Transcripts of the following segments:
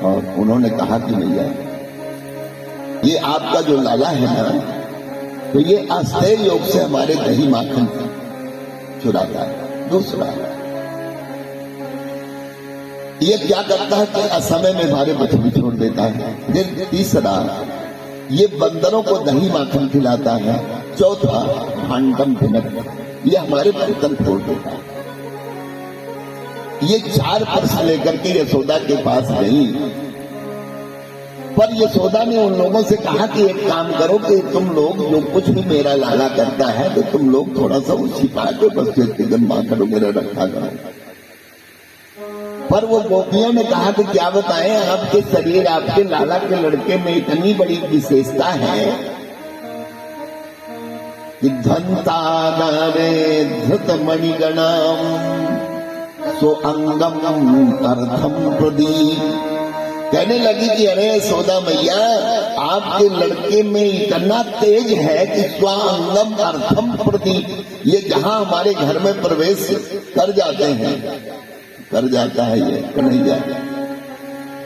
और उन्होंने कहा कि भैया ये आपका जो लाला है ना, तो ये अस्तेय योग से हमारे दही माखन चुराता है। दूसरा, ये क्या करता है कि असमय में हमारे बच्चे छोड़ देता है। फिर तीसरा, ये बंदरों को दही माखन खिलाता है। चौथा, भांडम भिनक, ये हमारे बर्तन फोड़ देता है। ये 4 प्रश्न लेकर के यशोदा के पास गई, पर यशोदा ने उन लोगों से कहा कि एक काम करो कि तुम लोग जो कुछ भी मेरा लाला करता है तो तुम लोग थोड़ा सा वो छिपा के बस चिकन माखन वगैरह रखा करो। पर वो गोपियों ने कहा कि क्या बताएं, आपके शरीर, आपके लाला के लड़के में इतनी बड़ी विशेषता है कि धनता नारे धृत मणिगणम सो अंगम अर्थम प्रदीप। कहने लगी कि अरे यशोदा मैया, आपके लड़के में इतना तेज है कि स्वांगम अर्थम प्रदीप, ये जहां हमारे घर में प्रवेश कर जाते हैं, कर जाता है ये कन्हैया,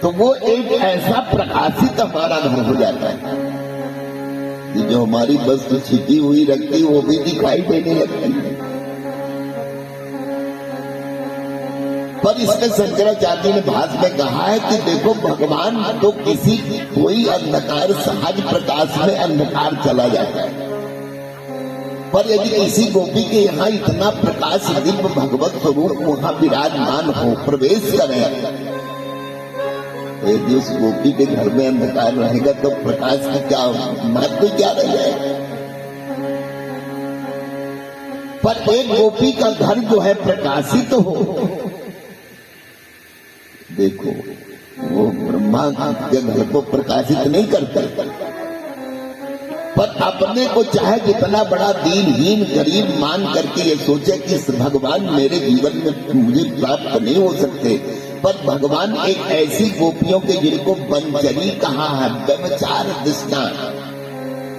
तो वो एक ऐसा प्रकाशित हमारा घर हो जाता है कि जो हमारी वस्तु छिपी हुई रखती वो भी दिखाई देने लगती है। पर इसमें शंकराचार्य ने भाष्य में कहा है कि देखो, भगवान तो किसी कोई अंधकार सहज प्रकाश में अंधकार चला जाता है, पर यदि किसी गोपी के यहाँ इतना प्रकाश दिव्य भगवत स्वरूप वहां विराजमान हो, प्रवेश करे, तो यदि उस गोपी के घर में अंधकार रहेगा तो प्रकाश की क्या महत्व क्या रह जाएगा। पर एक गोपी का घर जो है प्रकाशित हो, देखो वो ब्रह्मा के घर को प्रकाशित नहीं करता, पर अपने को चाहे जितना बड़ा दीनहीन गरीब मान करके ये सोचे कि भगवान मेरे जीवन में मुझे प्राप्त नहीं हो सकते, पर भगवान एक ऐसी गोपियों के जिनको बंचरी कहा है, व्यभिचार दृष्टा,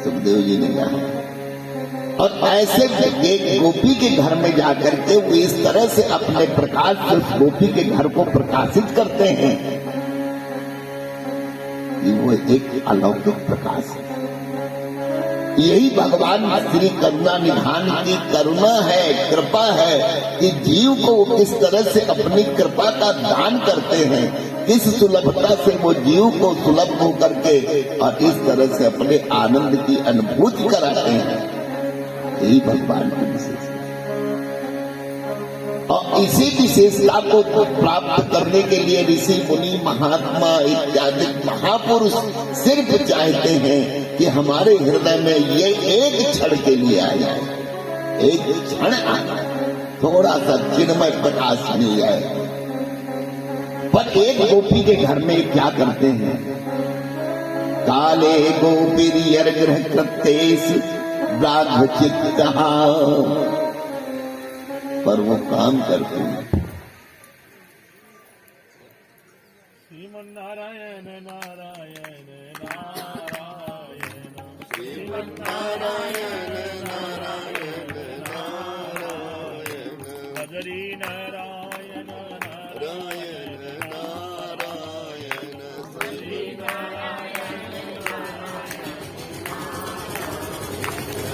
सुखदेव जी ने कहा, और ऐसे एक गोपी के घर में जाकर के वो इस तरह से अपने प्रकाश से उस गोपी के घर को प्रकाशित करते हैं कि वो एक अलौकिक प्रकाश है। यही भगवान श्री करुणा निधान की करुणा है, कृपा है कि जीव को वो किस तरह से अपनी कृपा का दान करते हैं, किस सुलभता से वो जीव को सुलभ हो करके और इस तरह से अपने आनंद की अनुभूति कराते हैं। यही भगवान की विशेषता, और इसी विशेषता को प्राप्त करने के लिए ऋषि मुनि महात्मा इत्यादि महापुरुष सिर्फ चाहते हैं कि हमारे हृदय में ये एक क्षण के लिए आ जाए, एक क्षण आ जाए, थोड़ा सा चिन्मय प्रकाश मिल जाए। पर एक गोपी के घर में क्या करते हैं, काले गोपीर ग्रह कृतेश चित्त, पर वो काम करते हैं। श्रीमन नारायण नारायण नारायण, श्रीमन नारायण नारायण नारायण, हरि नारायण नारायण नारायण, श्री नारायण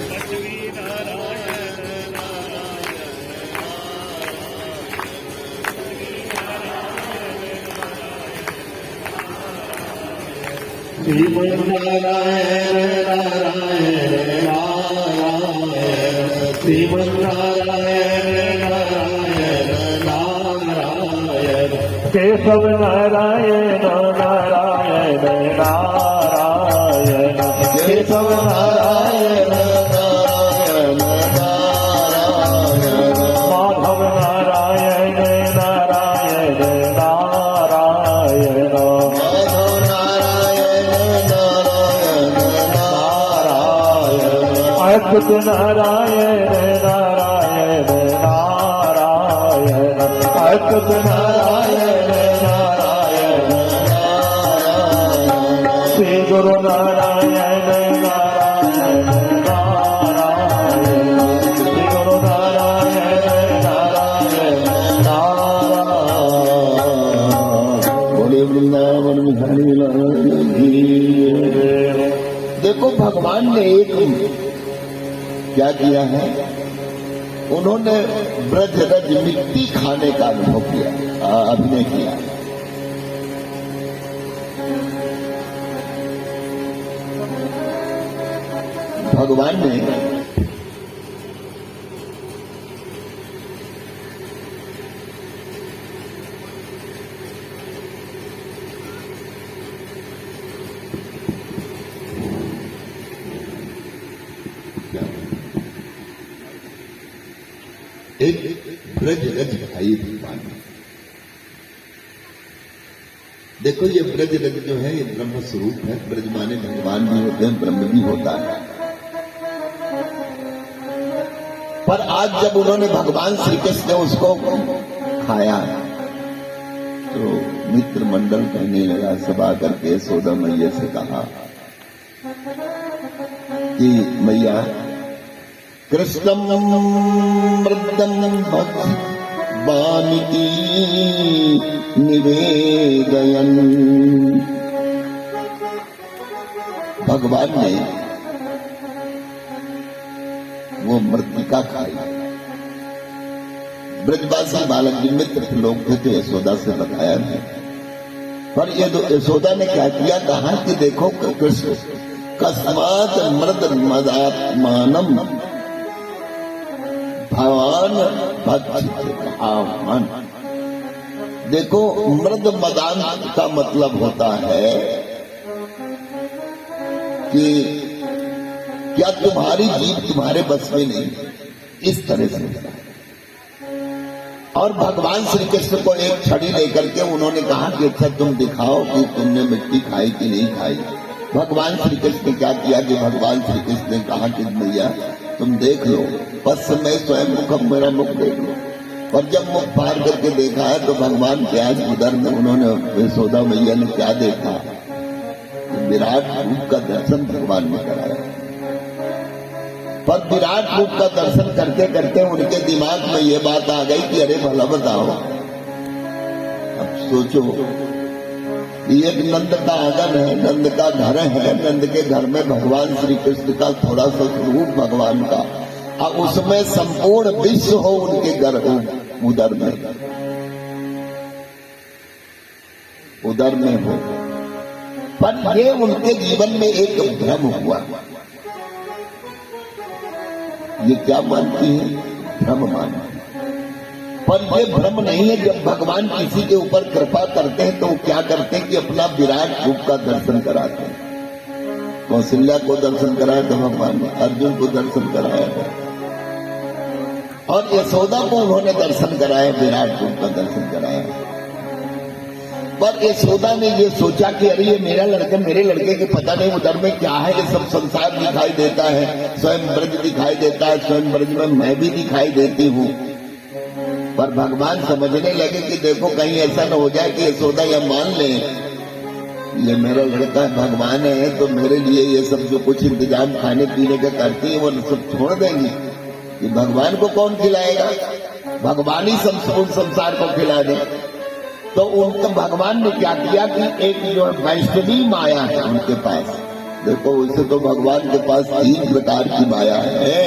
लक्ष्मी नारायण नारायण श्रीमन नारायण नारायण नारायण, श्रीमन नारायण नारायण नारायण, केशव नारायण नारायण नारायण, केशव नारायण नारायण नारायण, माधव नारायण नारायण नारायण, अच्युत नारायण नारायण नारायण, अच्युत नारायण नारायण नारायण, श्री गुरु नारायण नारायण नारायण, श्री गुरु नारायण नारायण नारायण। बोले वृंदावन बिहारी लाल की जय। देखो भगवान ने एक क्या किया है, उन्होंने ब्रज रज मिट्टी खाने का अनुभव किया, अभिनय किया। भगवान ने एक ब्रज रज खाई भगवान। देखो ये ब्रज रज जो है ये ब्रह्म स्वरूप है। ब्रज माने भगवान भी होते हैं, ब्रह्म भी होता है। पर आज जब उन्होंने भगवान श्री कृष्ण ने उसको खाया तो मित्र मंडल कहने लगा, सभा करके यशोदा मैया से कहा कि मैया कृष्णम मृदम वानिकी निवेदयन। भगवान ने वो मृतिका खाई। ब्रजवासी बालक जिन मित्र लोग थे तो यशोदा से बताया नहीं। पर ये यशोदा ने क्या किया, कहा कि देखो कृष्ण कस्मात मृद मदात्मानम भगवान भगवान। देखो मृद मदान का मतलब होता है कि क्या तुम्हारी जीव तुम्हारे बस में नहीं, इस तरह से। और भगवान श्री कृष्ण को एक छड़ी लेकर के उन्होंने कहा कि अच्छा तुम दिखाओ कि तुमने मिट्टी खाई कि नहीं खाई। भगवान श्री कृष्ण ने क्या किया कि भगवान श्री कृष्ण ने कहा कि भैया तुम देख लो, बस मैं स्वयं मुख, मेरा मुख देख लो। और जब मुख फाड़ करके देखा है तो भगवान के आज उधर में उन्होंने यशोदा मैया ने क्या देखा, विराट रूप का दर्शन भगवान ने कराया। पर विराट रूप का दर्शन करते करते उनके दिमाग में ये बात आ गई कि अरे भला बताओ, अब सोचो ये एक नंद का आंगन है, नंद का घर है, नंद के घर में भगवान श्री कृष्ण का थोड़ा सा स्वरूप भगवान का, और उसमें संपूर्ण विश्व हो उनके घर उधर में हो। पर ये उनके जीवन में एक भ्रम हुआ। ये क्या मानती है? भ्रम मानती। पर ये भ्रम नहीं है। जब भगवान किसी के ऊपर कृपा करते हैं तो वो क्या करते हैं कि अपना विराट रूप का दर्शन कराते हैं। कौशल्या को दर्शन कराया था भगवान ने, अर्जुन को दर्शन कराया था, और यशोदा को उन्होंने दर्शन कराया, विराट रूप का दर्शन कराया। पर यशोदा ने ये सोचा कि अरे ये मेरा लड़का, मेरे लड़के के पता नहीं उधर में क्या है, ये सब संसार दिखाई देता है, स्वयं ब्रज दिखाई देता है, स्वयं ब्रज में मैं भी दिखाई देती हूँ। पर भगवान समझने लगे कि देखो कहीं ऐसा न हो जाए कि यशोदा यह मान ले ये मेरा लड़का भगवान है तो मेरे लिए ये सब जो कुछ इंतजाम खाने पीने का करती है वो सब छोड़ देंगी। कि भगवान को कौन खिलाएगा, भगवान ही संसार को खिला दे। तो उनको भगवान ने क्या किया कि एक जो वैष्णवी माया है उनके पास, देखो वैसे तो भगवान के पास 3 प्रकार की माया है।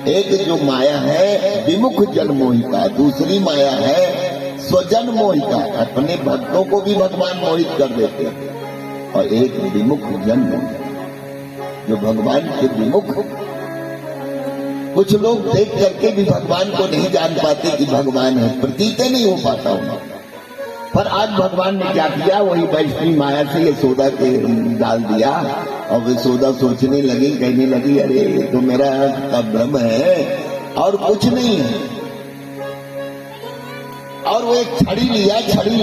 एक जो माया है विमुख जन मोहिका, दूसरी माया है स्वजन मोहिका, अपने भक्तों को भी भगवान मोहित कर देते हैं, और एक विमुख जन मोहिका जो भगवान के विमुख। कुछ लोग देख करके भी भगवान को नहीं जान पाते कि भगवान है, प्रतीत नहीं हो पाता उन्हें। पर आज भगवान ने क्या किया, वही वैष्णवी माया से यशोदा के डाल दिया, और यशोदा सोचने लगी, कहने लगी अरे ये तो मेरा का भ्रम है और कुछ नहीं है। और वो एक छड़ी लिया, छड़ी